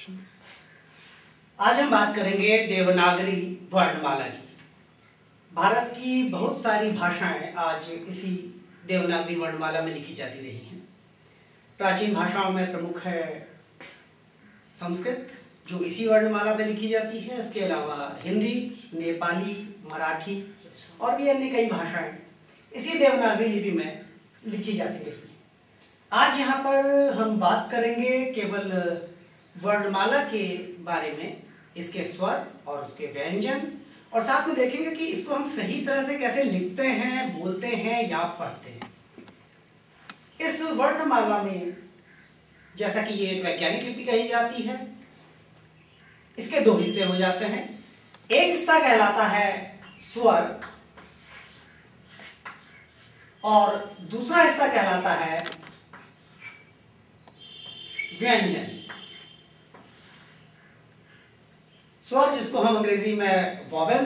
आज हम बात करेंगे देवनागरी वर्णमाला की। भारत की बहुत सारी भाषाएं आज इसी देवनागरी वर्णमाला में लिखी जाती रही हैं। प्राचीन भाषाओं में प्रमुख है संस्कृत, जो इसी वर्णमाला में लिखी जाती है। इसके अलावा हिंदी, नेपाली, मराठी और भी अन्य कई भाषाएं इसी देवनागरी लिपि में लिखी जाती रही हैं। आज यहाँ पर हम बात करेंगे केवल वर्णमाला के बारे में, इसके स्वर और उसके व्यंजन, और साथ में देखेंगे कि इसको हम सही तरह से कैसे लिखते हैं, बोलते हैं या पढ़ते हैं। इस वर्णमाला में जैसा कि ये एक वैज्ञानिक लिपि कही जाती है, इसके दो हिस्से हो जाते हैं। एक हिस्सा कहलाता है स्वर और दूसरा हिस्सा कहलाता है व्यंजन। स्वर जिसको हम अंग्रेजी में वॉवेल,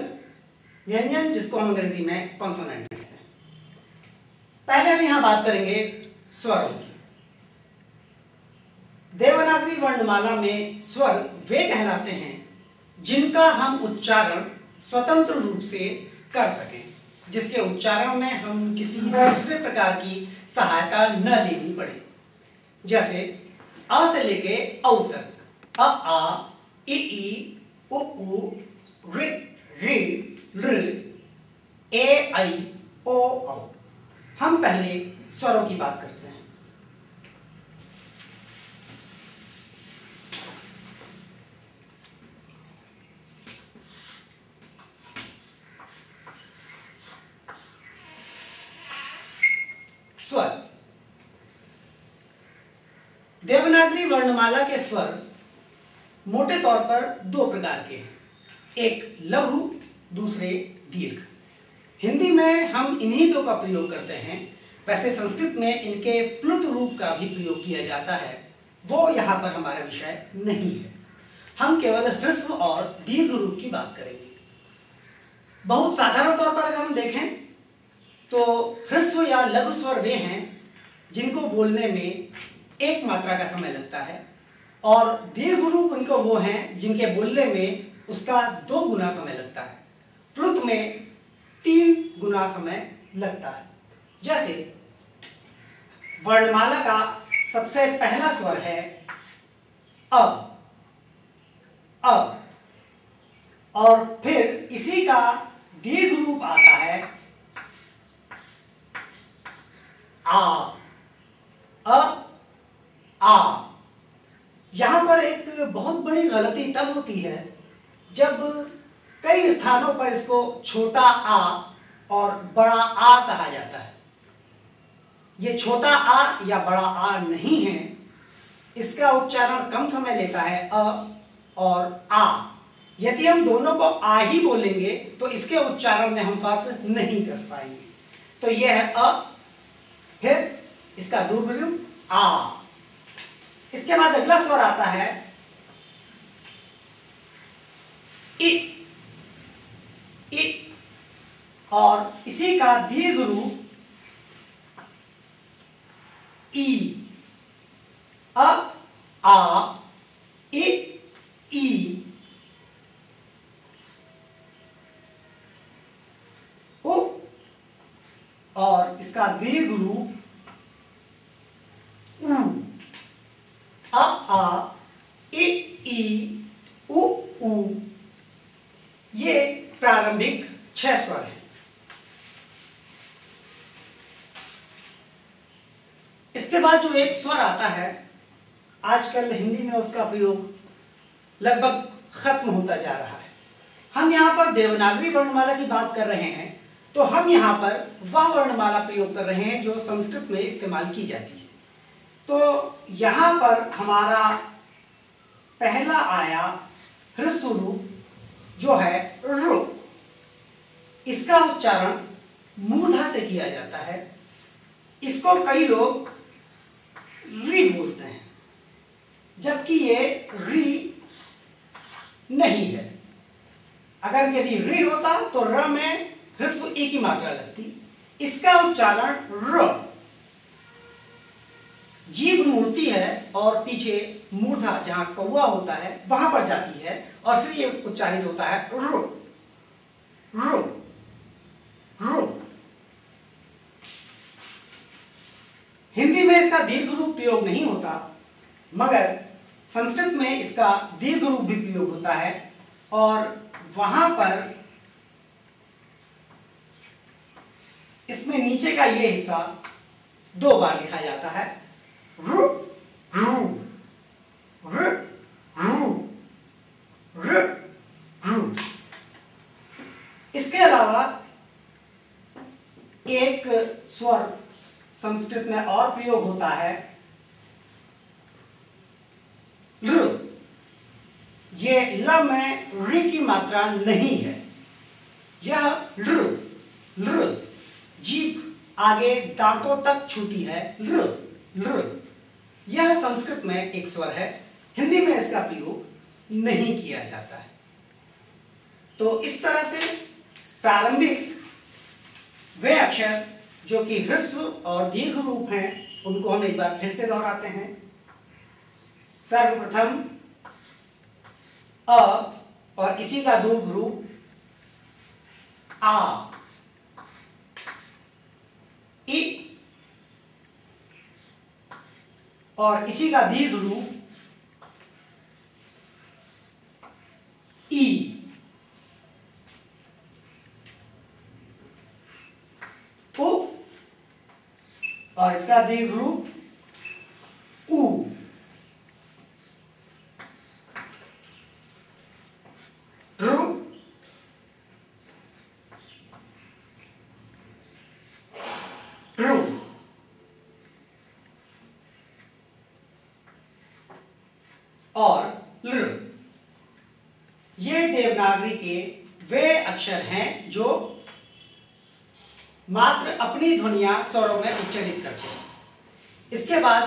व्यंजन जिसको हम अंग्रेजी में कॉन्सोनेंट कहते हैं। पहले हम यहां बात करेंगे स्वरों की। देवनागरी वर्णमाला में स्वर वे कहलाते हैं जिनका हम उच्चारण स्वतंत्र रूप से कर सकें, जिसके उच्चारण में हम किसी दूसरे प्रकार की सहायता न लेनी पड़े। जैसे अ से लेके औ तक, अ आ, ई, उ ऋ ऋ ऋ, ए ऐ ओ औ। हम पहले स्वरों की बात करते हैं। स्वर। देवनागरी वर्णमाला के स्वर मोटे तौर पर दो प्रकार के हैं, एक लघु, दूसरे दीर्घ। हिंदी में हम इन्हीं दो का प्रयोग करते हैं। वैसे संस्कृत में इनके प्लुत रूप का भी प्रयोग किया जाता है, वो यहां पर हमारा विषय नहीं है। हम केवल ह्रस्व और दीर्घ रूप की बात करेंगे। बहुत साधारण तौर पर अगर हम देखें तो ह्रस्व या लघु स्वर वे हैं जिनको बोलने में एक मात्रा का समय लगता है, और दीर्घ रूप उनको वो हैं जिनके बोलने में उसका 2 गुना समय लगता है। प्लुत में 3 गुना समय लगता है। जैसे वर्णमाला का सबसे पहला स्वर है अ, और फिर इसी का दीर्घ रूप आता है आ, आ। यहां पर एक बहुत बड़ी गलती तब होती है जब कई स्थानों पर इसको छोटा आ और बड़ा आ कहा जाता है। ये छोटा आ या बड़ा आ नहीं है, इसका उच्चारण कम समय लेता है, अ और आ। यदि हम दोनों को आ ही बोलेंगे तो इसके उच्चारण में हम फर्क नहीं कर पाएंगे। तो यह है अ, फिर इसका दीर्घ रूप आ। इसके बाद अगला स्वर आता है इ, और इसी का दीर्घ रूप ई। अ, आ, ई, उ, और इसका दीर्घ रूप उ। अ, आ, ई, उ। ये प्रारंभिक 6 स्वर हैं। इसके बाद जो एक स्वर आता है, आजकल हिंदी में उसका प्रयोग लगभग खत्म होता जा रहा है। हम यहां पर देवनागरी वर्णमाला की बात कर रहे हैं, तो हम यहां पर वह वर्णमाला प्रयोग कर रहे हैं जो संस्कृत में इस्तेमाल की जाती है। तो यहां पर हमारा पहला आया ह्रस्व रूप जो है ऋ। इसका उच्चारण मूर्धा से किया जाता है। इसको कई लोग री बोलते हैं, जबकि ये री नहीं है। अगर यदि री होता तो र में ह्रस्व ई की मात्रा लगती। इसका उच्चारण र। जीभ मुड़ती है और पीछे मूर्धा जहां कौवा होता है वहां पर जाती है और फिर ये उच्चारित होता है रु रु रु। हिंदी में इसका दीर्घ रूप प्रयोग नहीं होता, मगर संस्कृत में इसका दीर्घ रूप भी प्रयोग होता है और वहां पर इसमें नीचे का ये हिस्सा 2 बार लिखा जाता है, रु रु रु रु रु रु। इसके अलावा एक स्वर संस्कृत में और प्रयोग होता है लृ। ये ल में ऋ की मात्रा नहीं है, यह लृ लृ, जीभ आगे दांतों तक छूती है, लृ लृ। यह संस्कृत में एक स्वर है, हिंदी में इसका प्रयोग नहीं किया जाता है। तो इस तरह से प्रारंभिक वे अक्षर जो कि ह्रस्व और दीर्घ रूप हैं उनको हम एक बार फिर से दोहराते हैं। सर्वप्रथम अ और इसी का दीर्घ रूप आ, इ और इसी का दीर्घ रूप ई, उ और इसका दीर्घ रूप उ, ऋ ऋ और लृ। ये देवनागरी के वे अक्षर हैं जो मात्र अपनी ध्वनियां स्वरों में उच्चारित करते हैं। इसके बाद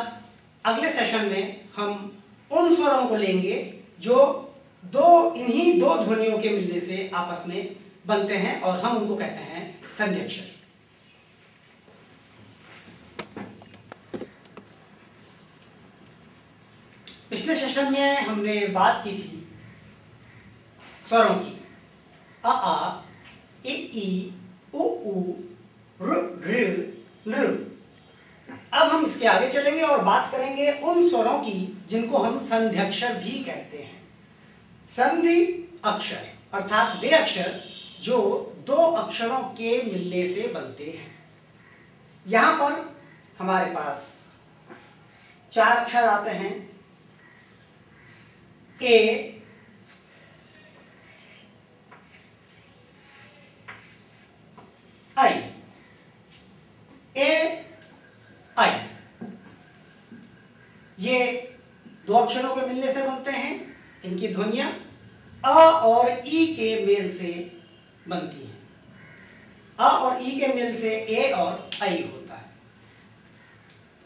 अगले सेशन में हम उन स्वरों को लेंगे जो इन्हीं दो ध्वनियों के मिलने से आपस में बनते हैं और हम उनको कहते हैं संधि अक्षर। पिछले सेशन में हमने बात की थी स्वरों की, आ इ उ ऋ ऋ लृ। अब हम इसके आगे चलेंगे और बात करेंगे उन स्वरों की जिनको हम संधि अक्षर भी कहते हैं। संधि अक्षर अर्थात वे अक्षर जो 2 अक्षरों के मिलने से बनते हैं। यहां पर हमारे पास 4 अक्षर आते हैं, ए आई, ए आई। ये 2 अक्षरों के मिलने से बनते हैं। इनकी ध्वनियां अ और ई के मेल से बनती हैं। अ और ई के मेल से ए और आई होता है।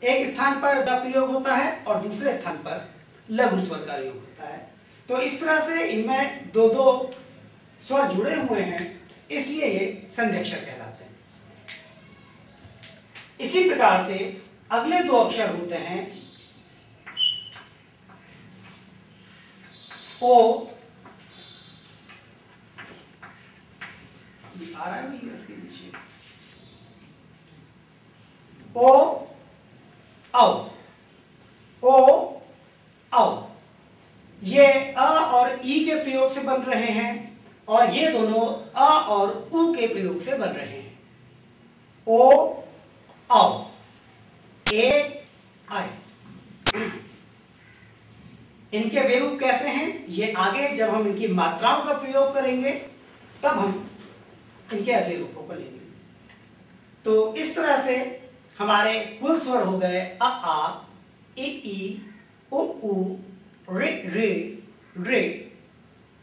एक स्थान पर द प्रयोग होता है और दूसरे स्थान पर लघु स्वर का प्रयोग होता है। तो इस तरह से इनमें 2-2 स्वर जुड़े हुए हैं, इसलिए ये संधि अक्षर कहलाते हैं। इसी प्रकार से अगले 2 अक्षर होते हैं ओ, आ रहा है नहीं इसके नीचे, ओ औ, ओ औ। ये अ और ई के प्रयोग से बन रहे हैं और ये दोनों अ और उ के प्रयोग से बन रहे हैं। ओ औ, ए आई। इनके वे रूप कैसे हैं ये आगे जब हम इनकी मात्राओं का प्रयोग करेंगे तब हम इनके अगले रूपों को लेंगे। तो इस तरह से हमारे कुल स्वर हो गए आ इ उ ऋ ऋ ऋ,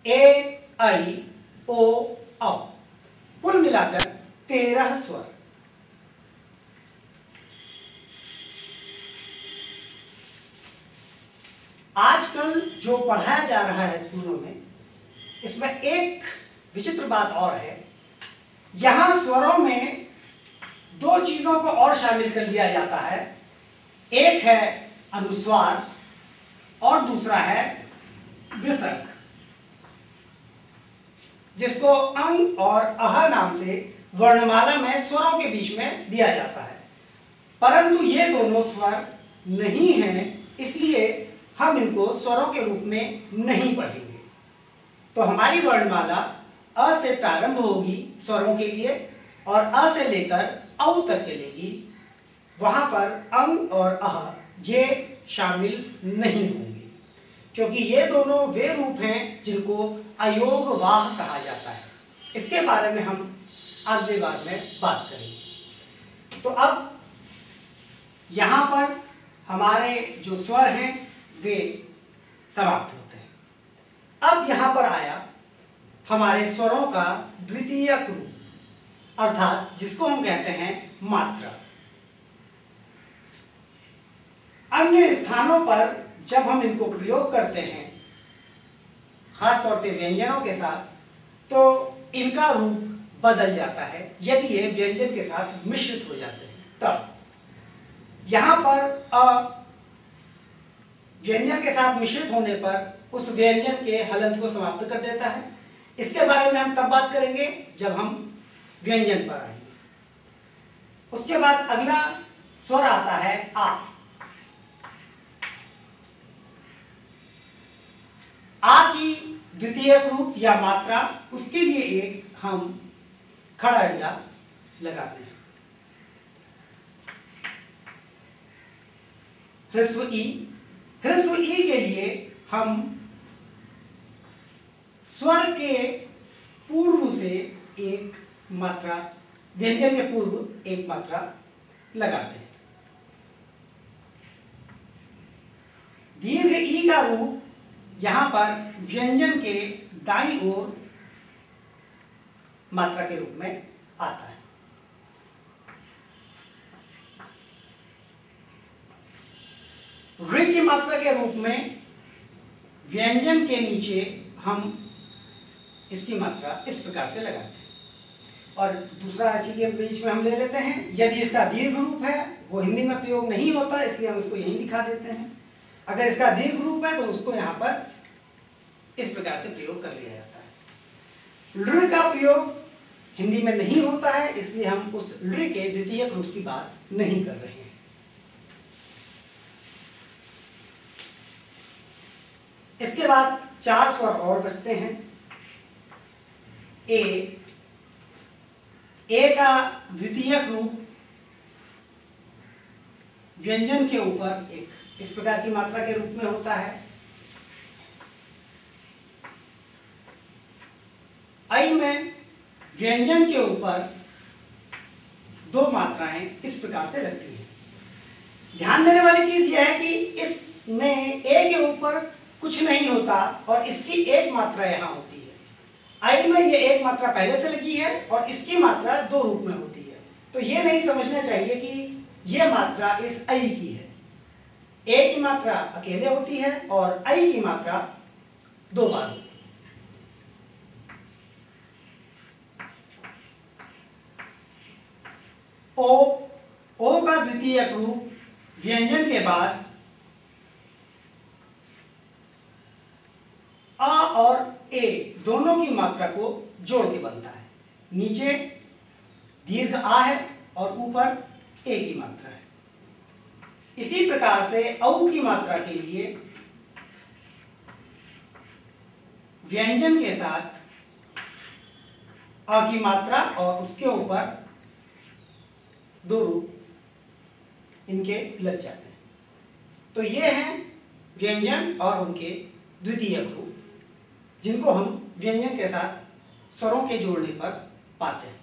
ए आई ओ औ। कुल मिलाकर 13 स्वर। आजकल जो पढ़ाया जा रहा है स्कूलों में, इसमें एक विचित्र बात और है। यहां स्वरों में 2 चीजों को और शामिल कर लिया जाता है, एक है अनुस्वार और दूसरा है विसर्ग, जिसको अंग और अह नाम से वर्णमाला में स्वरों के बीच में दिया जाता है। परंतु ये दोनों स्वर नहीं हैं, इसलिए हम इनको स्वरों के रूप में नहीं पढ़ेंगे। तो हमारी वर्णमाला अ से प्रारंभ होगी स्वरों के लिए और अ से लेकर औ तक चलेगी। वहां पर अंग और अह ये शामिल नहीं होंगे, क्योंकि ये दोनों वे रूप हैं जिनको अयोगवाह कहा जाता है। इसके बारे में हम अगले बार में बात करेंगे। तो अब यहां पर हमारे जो स्वर हैं वे समाप्त होते हैं। अब यहां पर आया हमारे स्वरों का द्वितीयक रूप, अर्थात जिसको हम कहते हैं मात्रा। अन्य स्थानों पर जब हम इनको प्रयोग करते हैं, खासतौर से व्यंजनों के साथ, तो इनका रूप बदल जाता है यदि ये व्यंजन के साथ मिश्रित हो जाते हैं। तब यहां पर अ व्यंजन के साथ मिश्रित होने पर उस व्यंजन के हलंत को समाप्त कर देता है। इसके बारे में हम तब बात करेंगे जब हम व्यंजन पर आएंगे। उसके बाद अगला स्वर आता है आ की द्वितीय रूप या मात्रा, उसके लिए एक हम खड़ा अंडा लगाते हैं। ह्रस्व ई, ह्रस्व ई के लिए हम स्वर के पूर्व से एक मात्रा, व्यंजन के पूर्व एक मात्रा लगाते हैं। दीर्घ ई का रूप यहां पर व्यंजन के दाईं ओर मात्रा के रूप में आता है। ऋ की मात्रा के रूप में व्यंजन के नीचे हम इसकी मात्रा इस प्रकार से लगाते हैं। और दूसरा इसी के बीच में हम ले लेते हैं, यदि इसका दीर्घ रूप है, वो हिंदी में प्रयोग नहीं होता इसलिए हम इसको यहीं दिखा देते हैं। अगर इसका दीर्घ रूप है तो उसको यहां पर इस प्रकार से प्रयोग कर लिया जाता है। ऋ का प्रयोग हिंदी में नहीं होता है, इसलिए हम उस ऋ के द्वितीय रूप की बात नहीं कर रहे हैं। इसके बाद 4 स्वर और बचते हैं। ए का द्वितीय रूप व्यंजन के ऊपर एक इस प्रकार की मात्रा के रूप में होता है। आई में व्यंजन के ऊपर 2 मात्राएं इस प्रकार से लगती हैं। ध्यान देने वाली चीज यह है कि इसमें ए के ऊपर कुछ नहीं होता और इसकी एक मात्रा यहां होती है। आई में ये एक मात्रा पहले से लगी है और इसकी मात्रा 2 रूप में होती है। तो ये नहीं समझना चाहिए कि ये मात्रा इस आई की है। ए की मात्रा अकेले होती है और आई की मात्रा 2 बार होती है। ओ का द्वितीय रूप व्यंजन के बाद आ और ए दोनों की मात्रा को जोड़ के बनता है। नीचे दीर्घ आ है और ऊपर ए की मात्रा है। इसी प्रकार से औ की मात्रा के लिए व्यंजन के साथ अ की मात्रा और उसके ऊपर 2 रूप इनके लग जाते हैं। तो ये हैं व्यंजन और उनके द्वितीय रूप, जिनको हम व्यंजन के साथ स्वरों के जोड़ने पर पाते हैं।